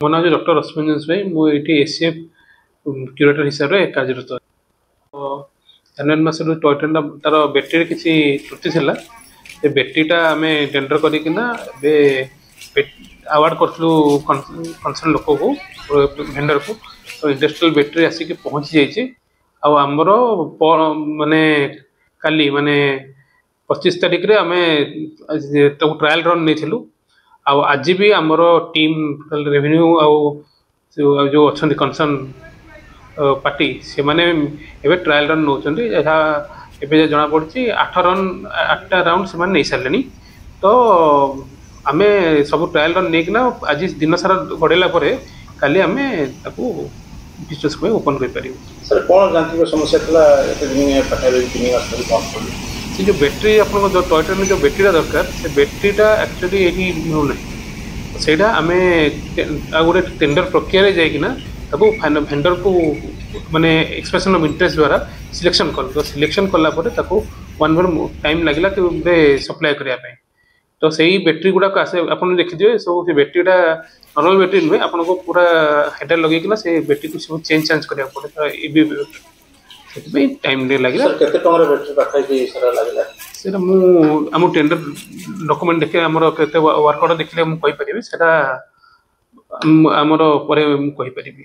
ମୋ ନାଁ ହେଉଛି ଡକ୍ଟର ରଶ୍ମିରଞ୍ଜନ ସ୍ୱାଇଁ। ମୁଁ ଏଇଠି ଏସିଏଫ୍ କ୍ୟୁରେଟର ହିସାବରେ କାର୍ଯ୍ୟରତ। ଜାନୁଆରୀ ମାସରୁ ଟୟ ଟ୍ରେନ୍ଟା ତାର ବ୍ୟାଟେରୀରେ କିଛି ତ୍ରୁଟି ଥିଲା। ସେ ବ୍ୟାଟେରୀଟା ଆମେ ଟେଣ୍ଡର କରିକିନା ଏବେ ଆୱାର୍ଡ଼ କରିଥିଲୁ କନସର୍ନ ଲୋକକୁ, ଭେଣ୍ଡରକୁ। ତ ଇଣ୍ଡଷ୍ଟ୍ରିଆଲ ବ୍ୟାଟେରୀ ଆସିକି ପହଞ୍ଚି ଯାଇଛି। ଆଉ ଆମର ମାନେ କାଲି ମାନେ 25 ତାରିଖରେ ଆମେ ତାକୁ ଟ୍ରାଏଲ୍ ରନ୍ ନେଇଥିଲୁ। ଆଉ ଆଜି ବି ଆମର ଟିମ୍ ରେଭିନ୍ୟୁ ଆଉ ଯେଉଁ ଅଛନ୍ତି କନସର୍ନ ପାର୍ଟି, ସେମାନେ ଏବେ ଟ୍ରାଏଲ୍ ରନ୍ ନେଉଛନ୍ତି। ଯାହା ଏବେ ଜଣାପଡ଼ୁଛି 8ଟା ରାଉଣ୍ଡ ସେମାନେ ନେଇସାରିଲେଣି। ତ ଆମେ ସବୁ ଟ୍ରାଏଲ୍ ରନ୍ ନେଇକିନା ଆଜି ଦିନ ସାରା ଗଡ଼େଇଲା ପରେ କାଲି ଆମେ ତାକୁ ବିଜନେସ୍ ପାଇଁ ଓପନ୍ କରିପାରିବୁ। ସାର୍ କ'ଣ ଯାନ୍ତ୍ରିକ ସମସ୍ୟା ଥିଲା? ଏତେ ଦିନ ପାଖାପାଖି 3 ମାସ ଧରି କ'ଣ କଲି? ସେ ଯେଉଁ ବ୍ୟାଟେରୀ ଆପଣଙ୍କ ଯେଉଁ ଟୟ ଟ୍ରେନ୍ରେ ଯେଉଁ ବ୍ୟାଟେରୀଟା ଦରକାର, ସେ ବ୍ୟାଟେରୀଟା ଆକ୍ଚୁଆଲି ଏଇଠି ମିଳୁନାହିଁ। ସେଇଟା ଆମେ ଆଉ ଗୋଟେ ଟେଣ୍ଡର ପ୍ରକ୍ରିୟାରେ ଯାଇକିନା ତାକୁ ଭେଣ୍ଡରକୁ ମାନେ ଏକ୍ସପ୍ରେସନ୍ ଅଫ୍ ଇଣ୍ଟରେଷ୍ଟ ଦ୍ୱାରା ସିଲେକ୍ସନ୍ କଲୁ। ତ ସିଲେକ୍ସନ୍ କଲା ପରେ ତାକୁ 1 ମନ୍ଥ ଟାଇମ୍ ଲାଗିଲା ଗୋଟେ ସପ୍ଲାଏ କରିବା ପାଇଁ। ତ ସେଇ ବ୍ୟାଟେରୀ ଗୁଡ଼ାକ ଆସେ, ଆପଣ ଦେଖିଥିବେ ସବୁ ସେ ବ୍ୟାଟେରୀଟା ନର୍ମାଲ୍ ବ୍ୟାଟେରୀ ନୁହେଁ, ଆପଣଙ୍କୁ ପୁରା ହେଡ଼ର୍ ଲଗେଇକିନା ସେ ବ୍ୟାଟେରୀକୁ ସବୁ ଚେଞ୍ଜ କରିବାକୁ ପଡ଼େ। ତ ଏବେ ସେଥିପାଇଁ ଟାଇମ୍ ଲାଗିଲା। କେତେ ଟଙ୍କାର ବ୍ୟାଟେରୀ ପାଖାପାଖି ସେଟା ଲାଗିଲା? ସେଇଟା ମୁଁ ଆମ ଟେଣ୍ଡର ଡକୁମେଣ୍ଟ ଦେଖିଲେ, ଆମର କେତେ ୱାର୍କ ଅର୍ଡର ଦେଖିଲେ ମୁଁ କହିପାରିବି। ସେଇଟା ଆମର ପରେ ମୁଁ କହିପାରିବି।